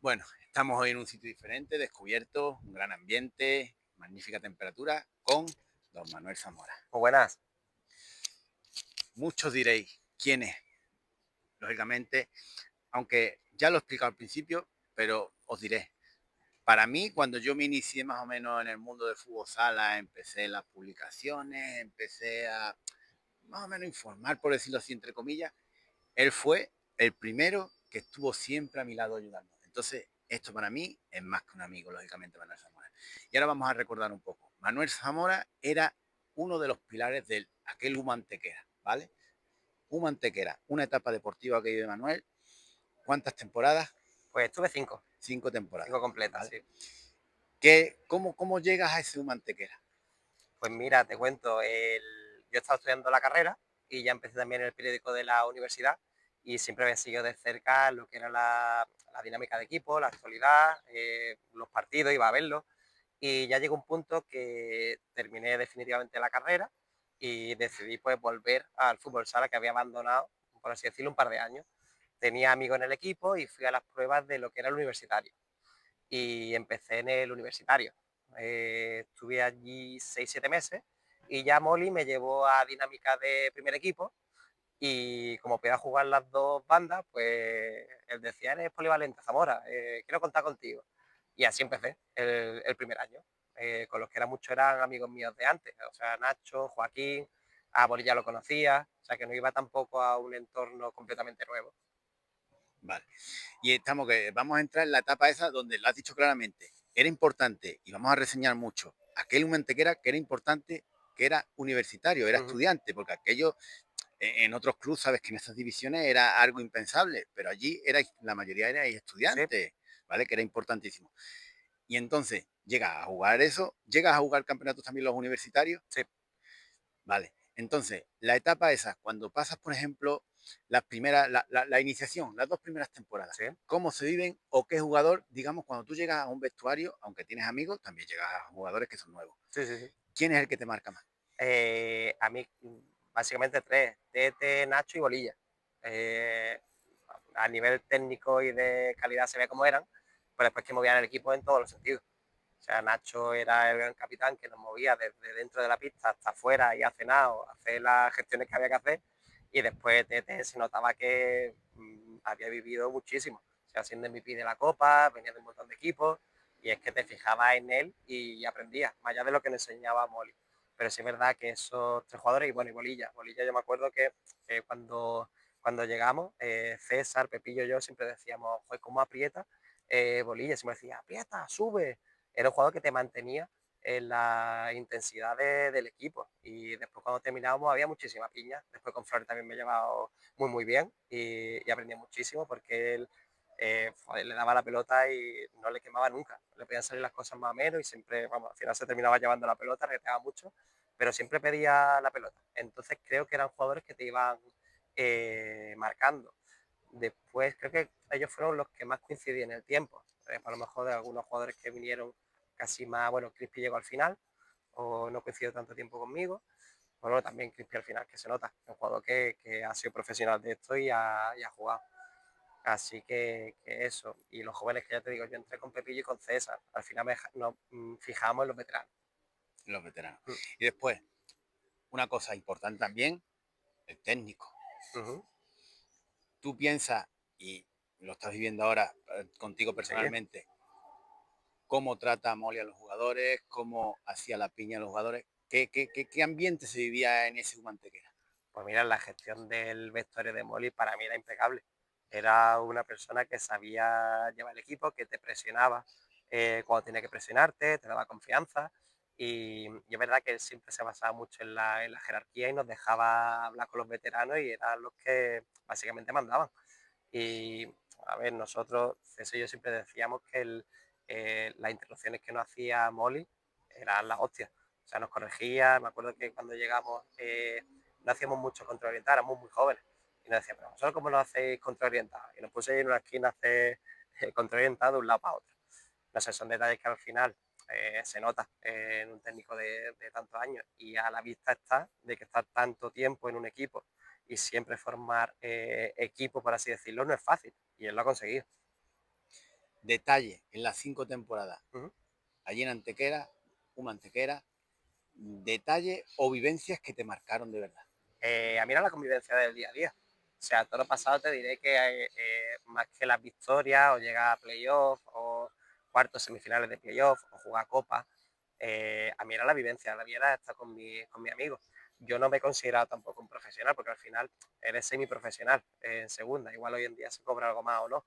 Bueno, estamos hoy en un sitio diferente, descubierto, un gran ambiente, magnífica temperatura, con don Manuel Zamora. Muy buenas. Muchos diréis quién es, lógicamente, aunque ya lo he explicado al principio, pero os diré. Para mí, cuando yo me inicié más o menos en el mundo del fútbol sala, empecé las publicaciones, empecé a más o menos informar, por decirlo así, entre comillas, él fue el primero que estuvo siempre a mi lado ayudando. Entonces, esto para mí es más que un amigo, lógicamente, Manuel Zamora. Y ahora vamos a recordar un poco. Manuel Zamora era uno de los pilares de aquel Humantequera, ¿vale? Humantequera, una etapa deportiva que vive Manuel. ¿Cuántas temporadas? Pues tuve cinco, 5 temporadas, cinco completas, ¿vale? sí. ¿Cómo llegas a ese Humantequera? Pues mira, te cuento, yo estaba estudiando la carrera y ya empecé también en el periódico de la universidad y siempre había seguido de cerca lo que era la dinámica de equipo, la actualidad, los partidos, iba a verlos y ya llegó un punto que terminé definitivamente la carrera y decidí pues volver al fútbol sala que había abandonado, por así decirlo, un par de años. Tenía amigos en el equipo y fui a las pruebas de lo que era el universitario. Y empecé en el universitario. Estuve allí 6 7 meses y ya Molly me llevó a dinámica de primer equipo y como podía jugar las dos bandas, pues él decía, eres polivalente, Zamora, quiero contar contigo. Y así empecé el primer año, con los que muchos eran amigos míos de antes, o sea, Nacho, Joaquín, a Molly ya lo conocía, o sea, que no iba tampoco a un entorno completamente nuevo. Vale. Y estamos que vamos a entrar en la etapa esa donde lo has dicho claramente. Era importante, y vamos a reseñar mucho, aquel Humantequera que era importante, que era universitario, era Uh -huh. estudiante, porque aquello en otros clubes, sabes que en esas divisiones era algo impensable, pero allí era, la mayoría erais Sí, estudiantes, ¿vale? Que era importantísimo. Y entonces, llegas a jugar eso, llegas a jugar campeonatos también los universitarios, sí. ¿vale? Entonces, la etapa esa, cuando pasas, por ejemplo, las primeras, la iniciación, las 2 primeras temporadas, Sí, ¿cómo se viven o qué jugador, digamos, cuando tú llegas a un vestuario, aunque tienes amigos, también llegas a jugadores que son nuevos? sí, sí, sí. ¿Quién es el que te marca más? A mí, básicamente tres, Tete, Nacho y Bolilla. Eh, a nivel técnico y de calidad se ve como eran, pero después que movían el equipo en todos los sentidos. O sea, Nacho era el gran capitán que nos movía desde dentro de la pista hasta afuera y a cenar o hacer las gestiones que había que hacer. Y después Tete se notaba que había vivido muchísimo. O sea, siendo MVP de la Copa, venía de un montón de equipos. Y es que te fijabas en él y aprendías, más allá de lo que nos enseñaba Molly. Pero sí es verdad que esos tres jugadores, y bueno, y Bolilla yo me acuerdo que cuando llegamos, César, Pepillo y yo siempre decíamos, joder, ¿cómo aprieta? Bolilla siempre decía, aprieta, sube. Era un jugador que te mantenía en la intensidad del equipo. Y después cuando terminábamos había muchísima piña. Después con Flores también me he llevado muy, muy bien y aprendí muchísimo porque él joder, le daba la pelota y no le quemaba nunca. Le podían salir las cosas más o menos y siempre, vamos, al final se terminaba llevando la pelota, reteaba mucho, pero siempre pedía la pelota. Entonces creo que eran jugadores que te iban marcando. Después creo que ellos fueron los que más coincidían en el tiempo. A lo mejor de algunos jugadores que vinieron casi más, bueno, Crispy llegó al final o no coincidió tanto tiempo conmigo. Bueno, también Crispy al final, que se nota, es un jugador que ha sido profesional de esto y ha jugado. Así que eso. Y los jóvenes que ya te digo, yo entré con Pepillo y con César. Al final nos fijamos en los veteranos. Los veteranos. Mm, Y después, una cosa importante también, el técnico. ujú. Tú piensas, y lo estás viviendo ahora contigo Sí. personalmente, cómo trata a Molly a los jugadores, cómo hacía la piña a los jugadores, qué ambiente se vivía en ese Humantequera. Pues mira, la gestión del vestuario de Molly para mí era impecable. Era una persona que sabía llevar el equipo, que te presionaba cuando tenía que presionarte, te daba confianza. Y es verdad que él siempre se basaba mucho en la jerarquía y nos dejaba hablar con los veteranos y eran los que básicamente mandaban. Y a ver, nosotros, eso yo siempre decíamos que las interrupciones que nos hacía Molly eran las hostias. O sea, nos corregía. Me acuerdo que cuando llegamos no hacíamos mucho contraorientar, éramos muy jóvenes. Y nos decía, pero vosotros cómo lo hacéis contraorientado. Y nos puse ahí en una esquina a hacer contraorientado de un lado para otro. No sé, son detalles que al final se nota en un técnico de tantos años y a la vista está de que estar tanto tiempo en un equipo y siempre formar equipo, por así decirlo, no es fácil y él lo ha conseguido. detalle en las 5 temporadas, Ujú. allí en Antequera, Antequera, detalle o vivencias que te marcaron de verdad. A mí era la convivencia del día a día. O sea, todo lo pasado te diré que más que las victorias o llegar a playoff o cuartos semifinales de playoff o jugar copa, a mí era la vivencia, la vida era estar con mi amigos. Yo no me he considerado tampoco un profesional porque al final eres semiprofesional en segunda. Igual hoy en día se cobra algo más o no,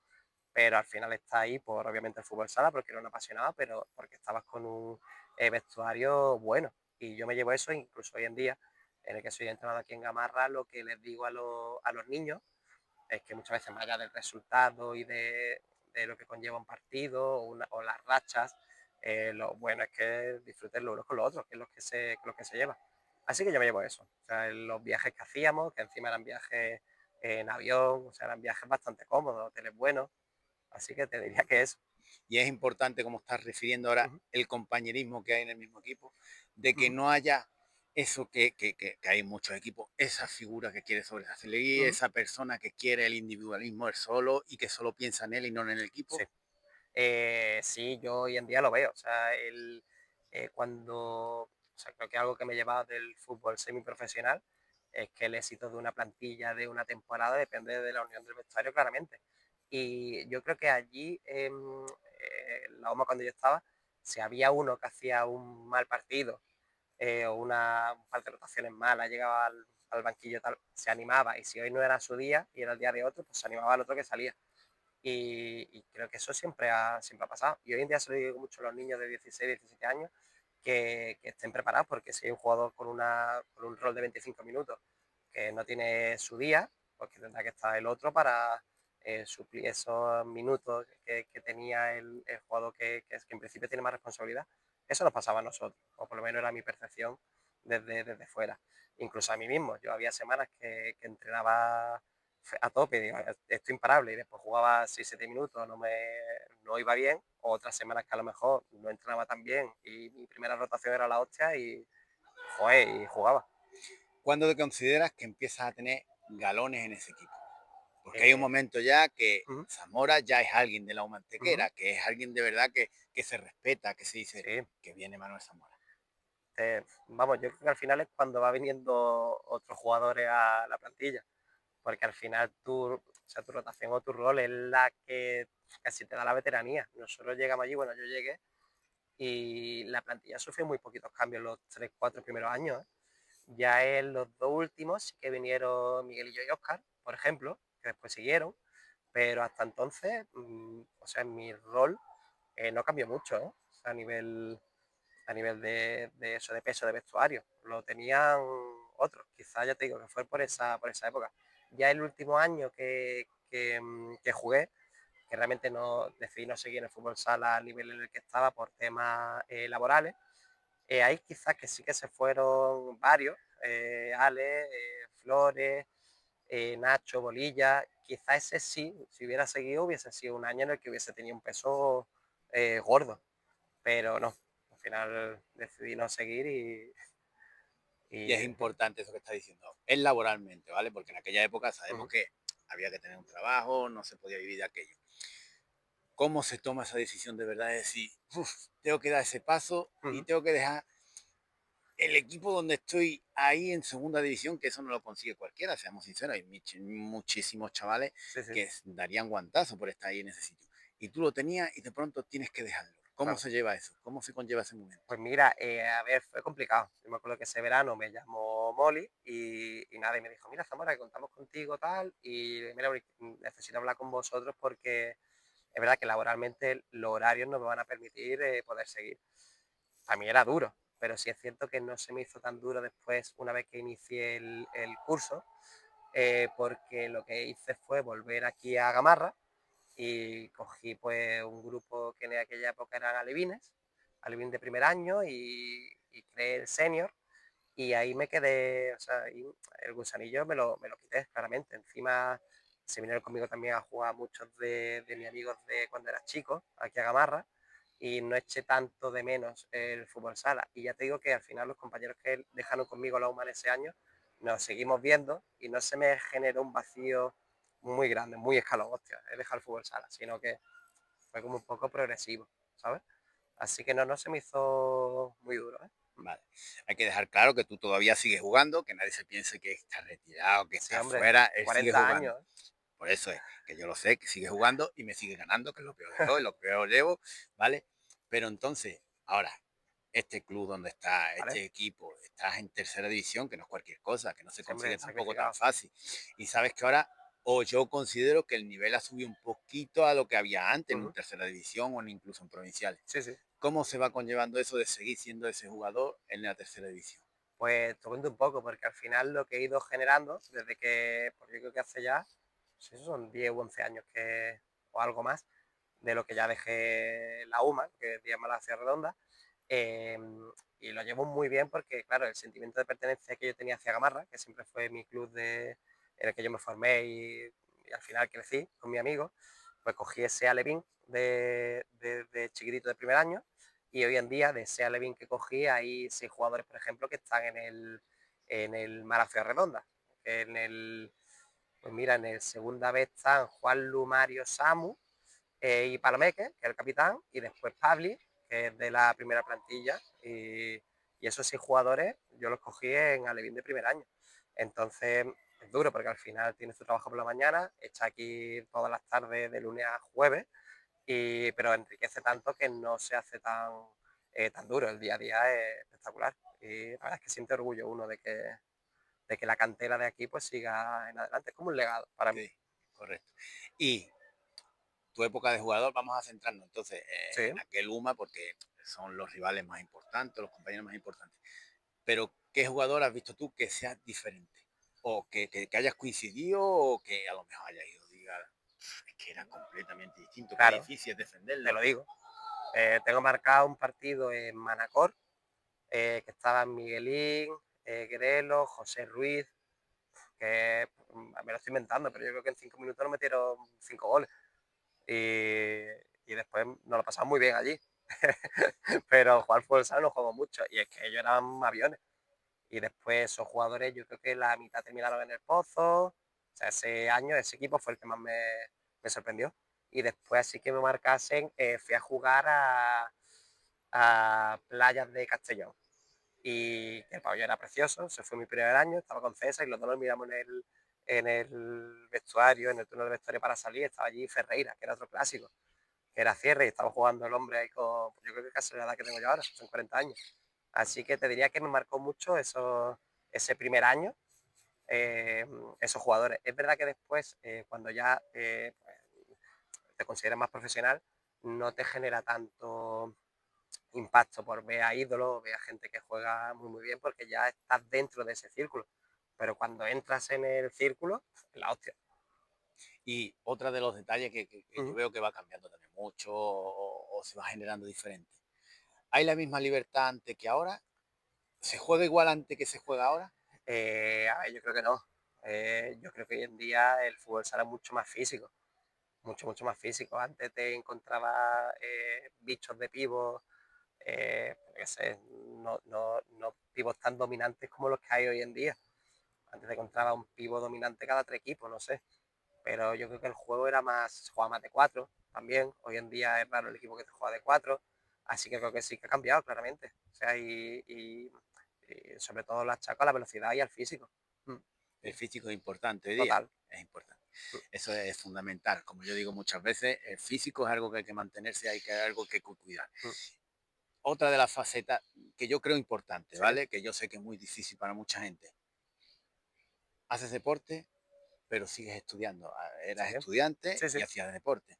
pero al final está ahí por obviamente el fútbol sala porque era un apasionado, pero porque estabas con un vestuario bueno. Y yo me llevo eso incluso hoy en día en el que soy entrenador aquí en Gamarra, lo que les digo a los niños es que muchas veces más allá del resultado y de lo que conlleva un partido o las rachas, lo bueno es que disfruten los unos con los otros, que es lo que se lleva. Así que yo me llevo eso. O sea, los viajes que hacíamos, que encima eran viajes en avión, o sea, eran viajes bastante cómodos, hoteles buenos. Así que te diría que es. Y es importante, como estás refiriendo ahora, Uh -huh, el compañerismo que hay en el mismo equipo, de uh que -huh, no haya eso que hay en muchos equipos, esa figura que quiere uh sobresalir, -huh. esa persona que quiere el individualismo él solo y que solo piensa en él y no en el Sí. equipo. Sí, yo hoy en día lo veo. O sea, o sea, creo que algo que me lleva del fútbol semiprofesional es que el éxito de una plantilla de una temporada depende de la unión del vestuario, claramente. Y yo creo que allí, en la OMA cuando yo estaba, si había uno que hacía un mal partido o un par de rotaciones malas, llegaba al banquillo tal, se animaba. Y si hoy no era su día y era el día de otro, pues se animaba al otro que salía. Y creo que eso siempre ha pasado. Y hoy en día se lo digo mucho a los niños de 16, 17 años que estén preparados porque si hay un jugador con un rol de 25 minutos que no tiene su día, pues que tendrá que estar el otro para suplir esos minutos que tenía el jugador que en principio tiene más responsabilidad. Eso nos pasaba a nosotros, o por lo menos era mi percepción desde fuera. Incluso a mí mismo, yo había semanas que entrenaba a tope, digo, estoy imparable y después jugaba 6 7 minutos, no iba bien, o otras semanas que a lo mejor no entrenaba tan bien y mi primera rotación era la hostia y, joder, y jugaba. ¿Cuándo te consideras que empiezas a tener galones en ese equipo? Porque hay un Eh, momento ya que uh -huh, Zamora ya es alguien de la uh -huh, Humantequera, que es alguien de verdad que se respeta, que se dice sí, que viene Manuel Zamora. vamos, yo creo que al final es cuando va viniendo otros jugadores a la plantilla, porque al final o sea, tu rotación o tu rol es la que casi te da la veteranía. Nosotros llegamos allí, bueno, yo llegué y la plantilla sufrió muy poquitos cambios los 3 4 primeros años. ¿Eh? Ya en los dos últimos sí que vinieron Miguelillo y Oscar, por ejemplo, que después siguieron, pero hasta entonces, o sea, mi rol no cambió mucho, ¿eh? O sea, a nivel de eso, de peso de vestuario. Lo tenían otros, quizás ya te digo que fue por esa época. Ya el último año que jugué, que realmente no decidí no seguir en el fútbol sala al nivel en el que estaba por temas laborales, ahí quizás que sí que se fueron varios, Ale, Flores, Nacho, Bolilla, quizás ese sí, si hubiera seguido, hubiese sido un año en el que hubiese tenido un peso gordo, pero no, al final decidí no seguir Y es y importante eso que está diciendo. Es laboralmente, ¿vale? Porque en aquella época sabemos uh, que había que tener un trabajo, no se podía vivir de aquello. ¿Cómo se toma esa decisión de verdad? De decir, "Uf, tengo que dar ese paso y uh, tengo que dejar el equipo donde estoy ahí en segunda división, que eso no lo consigue cualquiera, seamos sinceros, hay muchísimos chavales sí, sí, que darían guantazo por estar ahí en ese sitio. Y tú lo tenías y de pronto tienes que dejarlo. ¿Cómo claro. se lleva eso? ¿Cómo se conlleva ese momento? Pues mira, a ver, fue complicado. Yo me acuerdo que ese verano me llamó Molly y nada, y me dijo, mira, Zamora, que contamos contigo tal, y mira, necesito hablar con vosotros porque es verdad que laboralmente los horarios no me van a permitir poder seguir. A mí era duro, pero sí es cierto que no se me hizo tan duro después, una vez que inicié el curso, porque lo que hice fue volver aquí a Gamarra y cogí pues un grupo que en aquella época eran alevines, alevín de primer año y creé el senior y ahí me quedé, o sea, el gusanillo me lo quité claramente. Encima se vinieron conmigo también a jugar muchos de mis amigos de cuando era chico, aquí a Gamarra, y no eché tanto de menos el fútbol sala. Y ya te digo que al final los compañeros que dejaron conmigo la UMA en ese año, nos seguimos viendo y no se me generó un vacío muy grande, muy escalón, hostia, he dejado el fútbol sala, sino que fue como un poco progresivo, ¿sabes? Así que no se me hizo muy duro, ¿eh? Vale. Hay que dejar claro que tú todavía sigues jugando, que nadie se piense que estás retirado, que Sí, estás hombre, fuera, él sigue 40 jugando. años, ¿eh? Por eso es que yo lo sé, que sigue jugando y me sigue ganando, que es lo peor de todo, y lo peor llevo, ¿vale? Pero entonces, ahora, este club donde está, ¿Vale? este equipo, estás en tercera división, que no es cualquier cosa, que no se Siempre consigue tampoco tan sacrificado. fácil. Y sabes que ahora, o yo considero que el nivel ha subido un poquito a lo que había antes en Ujú. tercera división o incluso en provinciales. Sí, sí. ¿Cómo se va conllevando eso de seguir siendo ese jugador en la tercera división? Pues te cuento un poco, porque al final lo que he ido generando desde que, porque yo creo que hace ya, sí, son 10 u 11 años que, o algo más, de lo que ya dejé la UMA, que es Díaz Malacia Redonda, eh, y lo llevo muy bien porque, claro, el sentimiento de pertenencia que yo tenía hacia Gamarra, que siempre fue mi club en el que yo me formé y al final crecí con mi amigo, pues cogí ese alevín de chiquitito de primer año y hoy en día de ese alevín que cogí hay 6 jugadores, por ejemplo, que están en el Malacia Redonda. En el, pues mira, en el segunda vez están Juan Lumario Samu, y Palomeque, que es el capitán, y después Pabli, que es de la primera plantilla, y esos 6 jugadores yo los cogí en Alevín de primer año. Entonces es duro porque al final tienes tu trabajo por la mañana, está aquí todas las tardes de lunes a jueves, pero enriquece tanto que no se hace tan duro, el día a día es espectacular. Y la verdad es que siente orgullo uno de que la cantera de aquí pues siga en adelante, es como un legado para mí. Sí, correcto. Y tu época de jugador, vamos a centrarnos entonces Sí. en aquel UMA porque son los rivales más importantes, los compañeros más importantes. Pero, ¿qué jugador has visto tú que sea diferente? O que hayas coincidido o que a lo mejor hayas ido, diga, es que era completamente distinto, qué Claro, difícil es te defenderlo. lo digo. Tengo marcado un partido en Manacor, que estaban Miguelín, Grelo, José Ruiz, que me lo estoy inventando, pero yo creo que en 5 minutos nos metieron 5 goles. Y, y después nos lo pasamos muy bien allí. Pero jugar fútbol sala no juego mucho. Y es que ellos eran aviones. Y después esos jugadores, yo creo que la mitad terminaron en el Pozo. O sea, ese año, ese equipo fue el que más me sorprendió. Y después, así que me marcasen, fui a jugar a Playas de Castellón. Y el pabellón era precioso, se fue mi primer año, estaba con César y los dos nos miramos en el vestuario, en el turno de vestuario para salir, estaba allí Ferreira, que era otro clásico, que era cierre y estaba jugando el hombre ahí con, yo creo que casi la edad que tengo yo ahora, son 40 años. Así que te diría que me marcó mucho ese primer año, eh, esos jugadores. Es verdad que después, cuando ya pues, te consideras más profesional, no te genera tanto impacto por ver a ídolos, ver a gente que juega muy muy bien, porque ya estás dentro de ese círculo. Pero cuando entras en el círculo, es la hostia. Y otra de los detalles que yo Uh-huh. veo que va cambiando también mucho o se va generando diferente. ¿Hay la misma libertad antes que ahora? ¿Se juega igual antes que se juega ahora? A ver, yo creo que no. Yo creo que hoy en día el fútbol sala es mucho más físico, mucho, mucho más físico. Antes te encontraba bichos de pivos, qué sé, no pivos tan dominantes como los que hay hoy en día. Antes te encontraba un pivo dominante cada 3 equipos, no sé. Pero yo creo que el juego era más, se jugaba más de 4 también. Hoy en día es raro el equipo que te juega de 4, así que creo que sí que ha cambiado claramente. O sea, y sobre todo la achaco a la velocidad y al físico. Mm, El físico es importante hoy día, Total. es importante. Mm, Eso es fundamental. Como yo digo muchas veces, el físico es algo que hay que mantenerse, hay que algo que cuidar. mm. Otra de las facetas que yo creo importante, Sí, ¿vale? Que yo sé que es muy difícil para mucha gente. Haces deporte, pero sigues estudiando. sí, Eras estudiante sí, y sí. hacías deporte.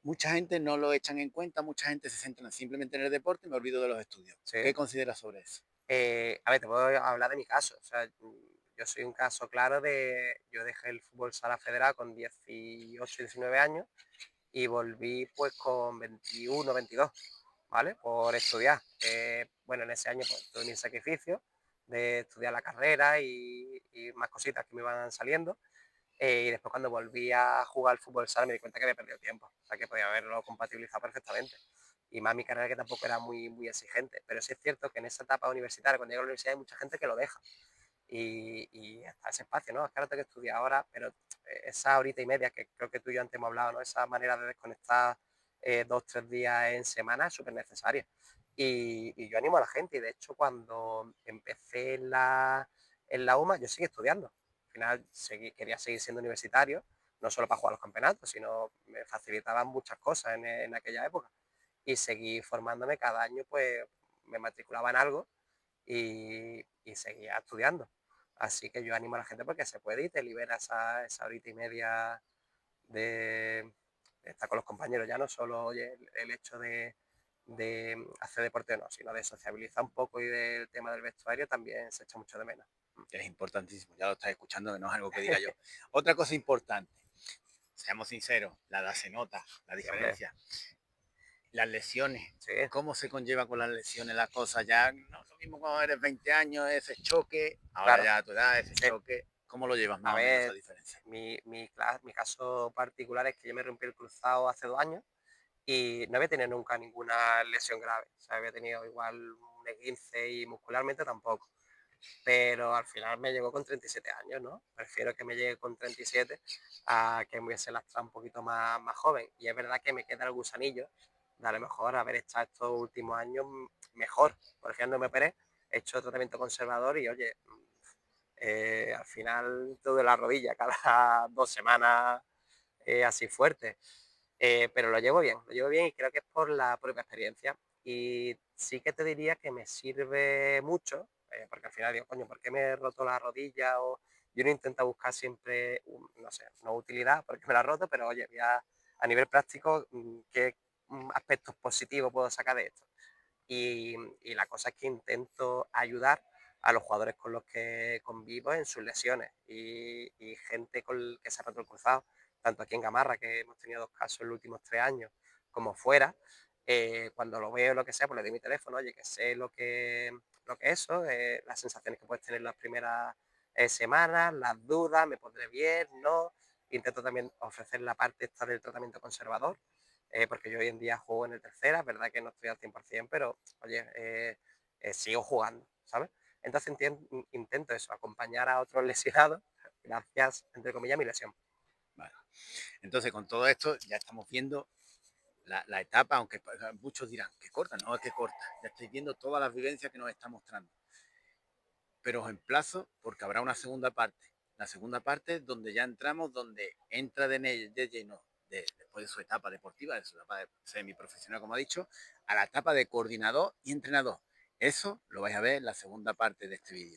Mucha gente no lo echan en cuenta, mucha gente se centra simplemente en el deporte y me olvido de los estudios. ¿Qué Sí. consideras sobre eso? A ver, te puedo hablar de mi caso. O sea, yo soy un caso claro de. Yo dejé el fútbol sala federal con 18, 19 años y volví pues con 21, 22, ¿vale? Por estudiar. Bueno, en ese año pues tuve mi sacrificio de estudiar la carrera y más cositas que me iban saliendo. Y después cuando volví a jugar al fútbol sala me di cuenta que había perdido tiempo, o sea que podía haberlo compatibilizado perfectamente. Y más mi carrera que tampoco era muy, muy exigente. Pero sí es cierto que en esa etapa universitaria, cuando llego a la universidad, hay mucha gente que lo deja. Y está ese espacio, ¿no? Es que ahora tengo que estudiar ahora, pero esa horita y media que creo que tú y yo antes hemos hablado, ¿no? Esa manera de desconectar 2, 3 días en semana es súper necesaria. Y yo animo a la gente, y de hecho cuando empecé en la UMA, yo seguí estudiando. Al final quería seguir siendo universitario, no solo para jugar los campeonatos, sino me facilitaban muchas cosas en aquella época. Y seguí formándome cada año, pues me matriculaba en algo y seguía estudiando. Así que yo animo a la gente porque se puede y te libera esa horita y media de estar con los compañeros. Ya no solo oye, el hecho de hacer deporte, no, sino de sociabilizar un poco y del tema del vestuario también se echa mucho de menos. Es importantísimo, ya lo estás escuchando, que no es algo que diga yo. Otra cosa importante, seamos sinceros, la edad se nota, la Sí, hombre, diferencia. Las lesiones, sí, ¿cómo se conlleva con las lesiones las cosas? Ya no es lo mismo cuando eres 20 años, ese choque, ahora claro. ya a tu edad, ese Sí. choque, ¿cómo lo llevas A más o menos esa ver, diferencia? mi caso particular es que yo me rompí el cruzado hace 2 años y no había tenido nunca ninguna lesión grave. O sea, había tenido igual un esguince y muscularmente tampoco. Pero al final me llegó con 37 años, ¿no? Prefiero que me llegue con 37 a que me hubiese lastrado un poquito más joven. Y es verdad que me queda el gusanillo de a lo mejor haber estado estos últimos años mejor. Por ejemplo, me operé, he hecho tratamiento conservador y oye, al final tuve la rodilla cada 2 semanas así fuerte. Pero lo llevo bien y creo que es por la propia experiencia. Y sí que te diría que me sirve mucho, porque al final digo, coño, ¿por qué me he roto la rodilla? O yo no intento buscar siempre, no sé, no utilidad porque me la he roto, pero oye, a nivel práctico, ¿qué aspectos positivos puedo sacar de esto? Y la cosa es que intento ayudar a los jugadores con los que convivo en sus lesiones y gente que se ha roto el cruzado, tanto aquí en Gamarra, que hemos tenido 2 casos en los últimos 3 años, como fuera. Cuando lo veo, lo que sea, pues le doy mi teléfono, oye, que sé lo que es eso, las sensaciones que puedes tener las primeras semanas, las dudas, me pondré bien, no. Intento también ofrecer la parte esta del tratamiento conservador, porque yo hoy en día juego en el tercera, es verdad que no estoy al 100%, pero oye, sigo jugando, ¿sabes? Entonces intento eso, acompañar a otros lesionados, gracias, entre comillas, a mi lesión. Vale. Entonces, con todo esto, ya estamos viendo la etapa, aunque muchos dirán que corta, no es que corta, ya estáis viendo todas las vivencias que nos está mostrando. Pero os emplazo porque habrá una segunda parte. La segunda parte donde ya entramos, donde entra de lleno, después de su etapa deportiva, de su etapa de semiprofesional, como ha dicho, a la etapa de coordinador y entrenador. Eso lo vais a ver en la segunda parte de este vídeo.